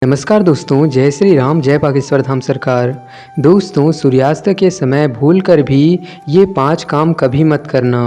नमस्कार दोस्तों, जय श्री राम, जय बागेश्वर धाम सरकार। दोस्तों, सूर्यास्त के समय भूल कर भी ये 5 काम कभी मत करना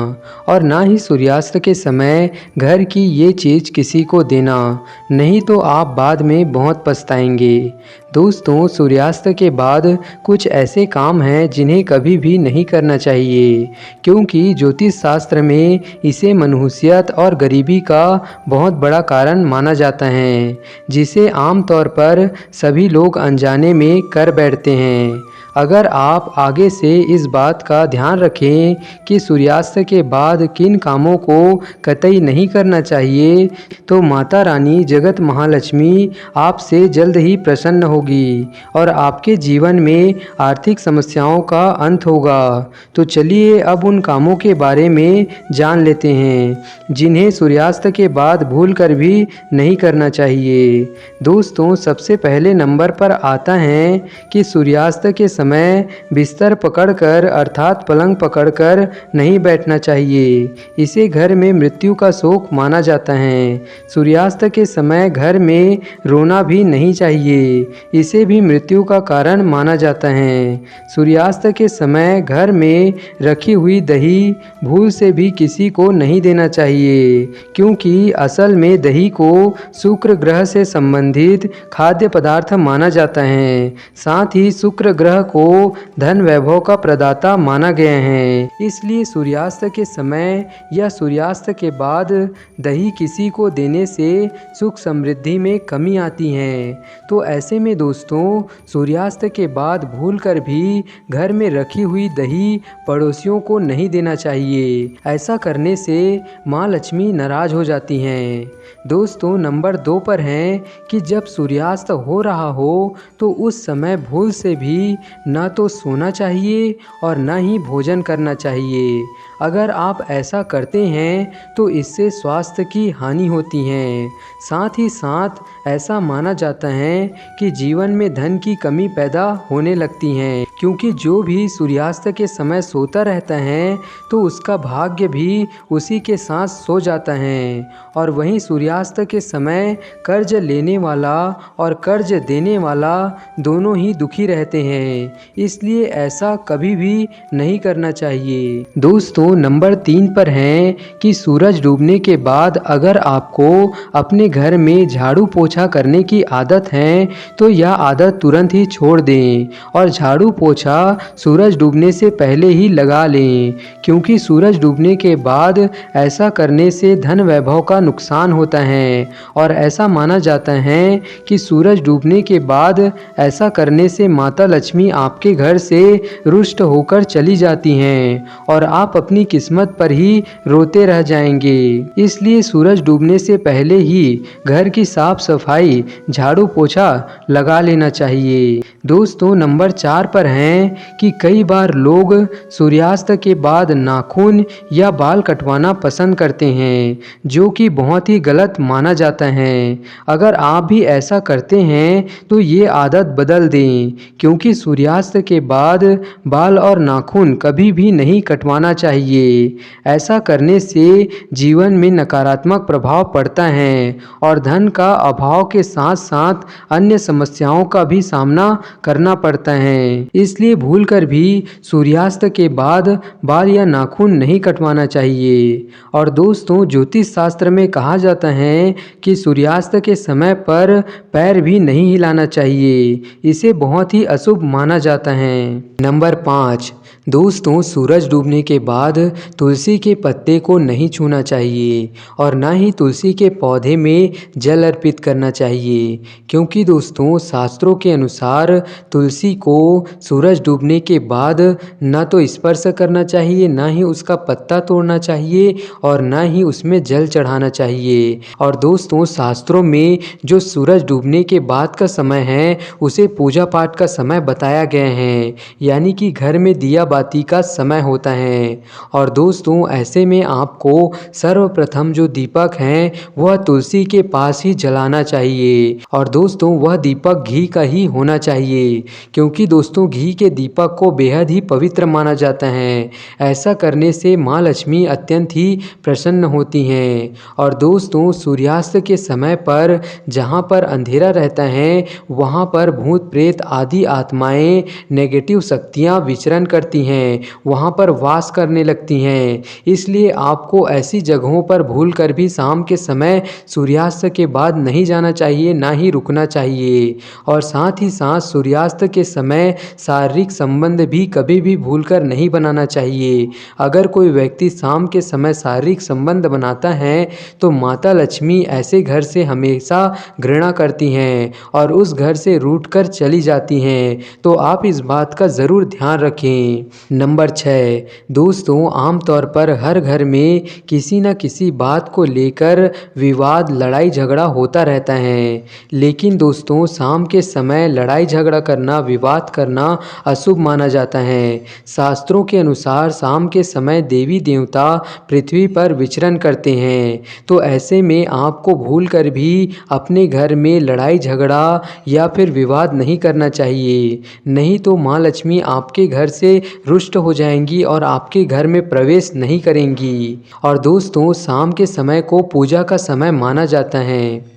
और ना ही सूर्यास्त के समय घर की ये चीज़ किसी को देना, नहीं तो आप बाद में बहुत पछताएंगे। दोस्तों, सूर्यास्त के बाद कुछ ऐसे काम हैं जिन्हें कभी भी नहीं करना चाहिए, क्योंकि ज्योतिष शास्त्र में इसे मनहूसियत और गरीबी का बहुत बड़ा कारण माना जाता है, जिसे आमतौर पर सभी लोग अनजाने में कर बैठते हैं। अगर आप आगे से इस बात का ध्यान रखें कि सूर्यास्त के बाद किन कामों को कतई नहीं करना चाहिए, तो माता रानी जगत महालक्ष्मी आपसे जल्द ही प्रसन्न होगी और आपके जीवन में आर्थिक समस्याओं का अंत होगा। तो चलिए अब उन कामों के बारे में जान लेते हैं जिन्हें सूर्यास्त के बाद भूल कर भी नहीं करना चाहिए। दोस्तों, सबसे पहले नंबर पर आता है कि सूर्यास्त के समय बिस्तर पकड़कर अर्थात पलंग पकड़कर नहीं बैठना चाहिए। इसे घर में मृत्यु का शोक माना जाता है। सूर्यास्त के समय घर में रोना भी नहीं चाहिए, इसे भी मृत्यु का कारण माना जाता है। सूर्यास्त के समय घर में रखी हुई दही भूल से भी किसी को नहीं देना चाहिए, क्योंकि असल में दही को शुक्र ग्रह से संबंधित खाद्य पदार्थ माना जाता है। साथ ही शुक्र ग्रह को धन वैभव का प्रदाता माना गया है, इसलिए सूर्यास्त के समय या सूर्यास्त के बाद दही किसी को देने से सुख समृद्धि में कमी आती है। तो ऐसे में दोस्तों, सूर्यास्त के बाद भूल कर भी घर में रखी हुई दही पड़ोसियों को नहीं देना चाहिए। ऐसा करने से माँ लक्ष्मी नाराज हो जाती हैं। दोस्तों, नंबर 2 पर है कि जब सूर्यास्त हो रहा हो तो उस समय भूल से भी ना तो सोना चाहिए और ना ही भोजन करना चाहिए। अगर आप ऐसा करते हैं तो इससे स्वास्थ्य की हानि होती है। साथ ही साथ ऐसा माना जाता है कि जीवन में धन की कमी पैदा होने लगती है, क्योंकि जो भी सूर्यास्त के समय सोता रहता है तो उसका भाग्य भी उसी के साथ सो जाता है। और वहीं सूर्यास्त के समय कर्ज लेने वाला और कर्ज देने वाला दोनों ही दुखी रहते हैं, इसलिए ऐसा कभी भी नहीं करना चाहिए। दोस्तों, नंबर 3 पर है कि सूरज डूबने के बाद अगर आपको अपने घर में झाड़ू पोछा करने की आदत है तो यह आदत तुरंत ही छोड़ दें और झाड़ू पोछा सूरज डूबने से पहले ही लगा लें, क्योंकि सूरज डूबने के बाद ऐसा करने से धन वैभव का नुकसान होता है और ऐसा माना जाता है कि सूरज डूबने के बाद ऐसा करने से माता लक्ष्मी आपके घर से रुष्ट होकर चली जाती हैं और आप अपनी किस्मत पर ही रोते रह जाएंगे। इसलिए सूरज डूबने से पहले ही घर की साफ सफाई झाड़ू पोछा लगा लेना चाहिए। दोस्तों, नंबर 4 पर हैं कि कई बार लोग सूर्यास्त के बाद नाखून या बाल कटवाना पसंद करते हैं, जो कि बहुत ही गलत माना जाता है। अगर आप भी ऐसा करते हैं तो ये आदत बदल दें, क्योंकि सूर्यास्त के बाद बाल और नाखून कभी भी नहीं कटवाना चाहिए। ऐसा करने से जीवन में नकारात्मक प्रभाव पड़ता है और धन का अभाव के साथ साथ अन्य समस्याओं का भी सामना करना पड़ता है। इसलिए भूलकर भी सूर्यास्त के बाद बाल या नाखून नहीं कटवाना चाहिए। और दोस्तों, ज्योतिष शास्त्र में कहा जाता है कि सूर्यास्त के समय पर पैर भी नहीं हिलाना चाहिए, इसे बहुत ही अशुभ माना जाता है। नंबर 5, दोस्तों, सूरज डूबने के बाद तुलसी के पत्ते को नहीं छूना चाहिए और ना ही तुलसी के पौधे में जल अर्पित करना चाहिए, क्योंकि दोस्तों, शास्त्रों के अनुसार तुलसी को सूरज डूबने के बाद ना तो स्पर्श करना चाहिए, ना ही उसका पत्ता तोड़ना चाहिए और ना ही उसमें जल चढ़ाना चाहिए। और दोस्तों, शास्त्रों में जो सूरज डूबने के बाद का समय है उसे पूजा पाठ का समय बताया गया है, यानी कि घर में दिया बाती का समय होता है। और दोस्तों ऐसे में आपको सर्वप्रथम जो दीपक हैं वह तुलसी के पास ही जलाना चाहिए। और दोस्तों वह दीपक घी का ही होना चाहिए, क्योंकि दोस्तों घी के दीपक को बेहद ही पवित्र माना जाता है। ऐसा करने से माँ लक्ष्मी अत्यंत ही प्रसन्न होती हैं। और दोस्तों सूर्यास्त के समय पर जहाँ पर अंधेरा रहता है वहाँ पर भूत प्रेत आदि आत्माएं नेगेटिव शक्तियाँ विचरण करती हैं, वहाँ पर वास करने लगती हैं। इसलिए आपको ऐसी जगहों पर भूल कर भी शाम के समय सूर्यास्त के बाद नहीं जाना चाहिए, ना ही रुकना चाहिए। और साथ ही साथ सूर्यास्त के समय शारीरिक संबंध भी कभी भी भूलकर नहीं बनाना चाहिए। अगर कोई व्यक्ति शाम के समय शारीरिक संबंध बनाता है तो माता लक्ष्मी ऐसे घर से हमेशा घृणा करती हैं और उस घर से रूठ कर चली जाती हैं। तो आप इस बात का ज़रूर ध्यान रखें। नंबर 6, दोस्तों आमतौर पर हर घर में किसी न किसी बात को लेकर विवाद लड़ाई झगड़ा होता रहता है। लेकिन दोस्तों शाम के समय लड़ाई झगड़ा करना, विवाद करना अशुभ माना जाता है। शास्त्रों के अनुसार शाम के समय देवी देवता पृथ्वी पर विचरण करते हैं। तो ऐसे में आपको भूल कर भी अपने घर में लड़ाई झगड़ा या फिर विवाद नहीं करना चाहिए, नहीं तो माँ लक्ष्मी आपके घर से रुष्ट हो जाएंगी और आपके घर में प्रवेश नहीं करेंगी। और दोस्तों शाम के समय को पूजा का समय माना जाता है।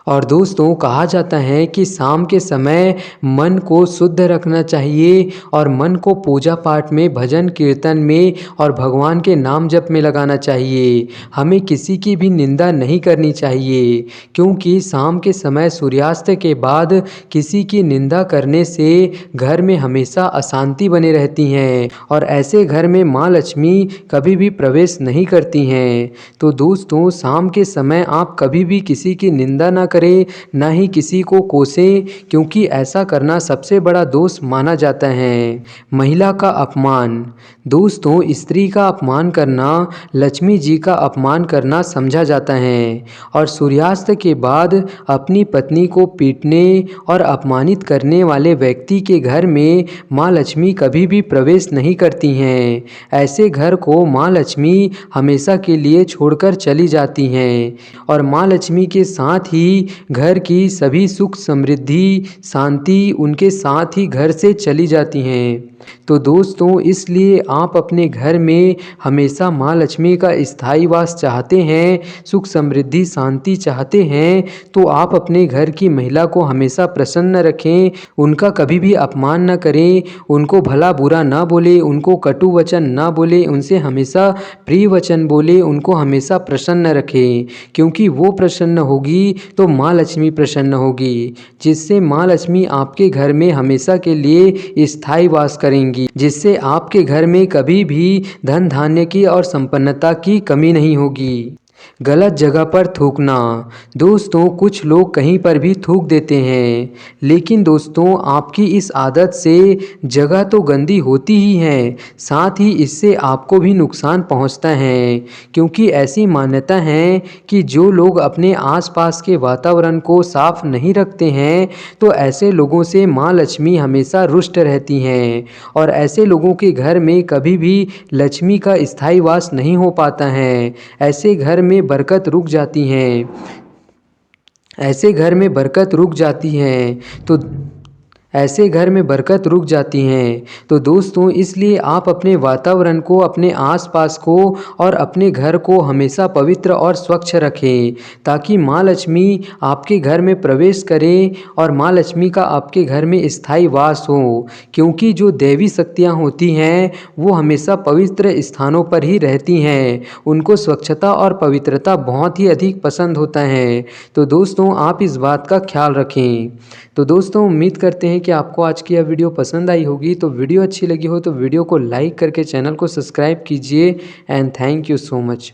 और दोस्तों कहा जाता है कि शाम के समय मन को शुद्ध रखना चाहिए और मन को पूजा पाठ में, भजन कीर्तन में और भगवान के नाम जप में लगाना चाहिए। हमें किसी की भी निंदा नहीं करनी चाहिए, क्योंकि शाम के समय सूर्यास्त के बाद किसी की निंदा करने से घर में हमेशा अशांति बनी रहती हैं और ऐसे घर में माँ लक्ष्मी कभी भी प्रवेश नहीं करती हैं। तो दोस्तों शाम के समय आप कभी भी किसी की निंदा ना करें, ना ही किसी को कोसें, क्योंकि ऐसा करना सबसे बड़ा दोष माना जाता है। महिला का अपमान, दोस्तों स्त्री का अपमान करना लक्ष्मी जी का अपमान करना समझा जाता है। और सूर्यास्त के बाद अपनी पत्नी को पीटने और अपमानित करने वाले व्यक्ति के घर में माँ लक्ष्मी कभी भी प्रवेश नहीं करती हैं। ऐसे घर को माँ लक्ष्मी हमेशा के लिए छोड़कर चली जाती हैं और माँ लक्ष्मी के साथ ही घर की सभी सुख समृद्धि शांति उनके साथ ही घर से चली जाती हैं। तो दोस्तों इसलिए आप अपने घर में हमेशा माँ लक्ष्मी का स्थायी वास चाहते हैं, सुख समृद्धि शांति चाहते हैं, तो आप अपने घर की महिला को हमेशा प्रसन्न रखें, उनका कभी भी अपमान न करें, उनको भला बुरा ना बोले, उनको कटु वचन ना बोले, उनसे हमेशा प्रिय वचन बोले, उनको हमेशा प्रसन्न रखें, क्योंकि वो प्रसन्न होगी तो माँ लक्ष्मी प्रसन्न होगी, जिससे माँ लक्ष्मी आपके घर में हमेशा के लिए स्थायी वास करेंगी, जिससे आपके घर में कभी भी धन धान्य की और संपन्नता की कमी नहीं होगी। गलत जगह पर थूकना, दोस्तों कुछ लोग कहीं पर भी थूक देते हैं, लेकिन दोस्तों आपकी इस आदत से जगह तो गंदी होती ही है, साथ ही इससे आपको भी नुकसान पहुंचता है, क्योंकि ऐसी मान्यता है कि जो लोग अपने आसपास के वातावरण को साफ नहीं रखते हैं तो ऐसे लोगों से माँ लक्ष्मी हमेशा रुष्ट रहती हैं और ऐसे लोगों के घर में कभी भी लक्ष्मी का स्थायी वास नहीं हो पाता है। ऐसे घर में बरकत रुक जाती हैं, ऐसे घर में बरकत रुक जाती है तो ऐसे घर में बरकत रुक जाती हैं। तो दोस्तों इसलिए आप अपने वातावरण को, अपने आसपास को और अपने घर को हमेशा पवित्र और स्वच्छ रखें, ताकि माँ लक्ष्मी आपके घर में प्रवेश करें और माँ लक्ष्मी का आपके घर में स्थायी वास हो, क्योंकि जो देवी शक्तियाँ होती हैं वो हमेशा पवित्र स्थानों पर ही रहती हैं, उनको स्वच्छता और पवित्रता बहुत ही अधिक पसंद होता है। तो दोस्तों आप इस बात का ख्याल रखें। तो दोस्तों उम्मीद करते हैं कि आपको आज की यह वीडियो पसंद आई होगी। तो वीडियो अच्छी लगी हो तो वीडियो को लाइक करके चैनल को सब्सक्राइब कीजिए and thank you so much.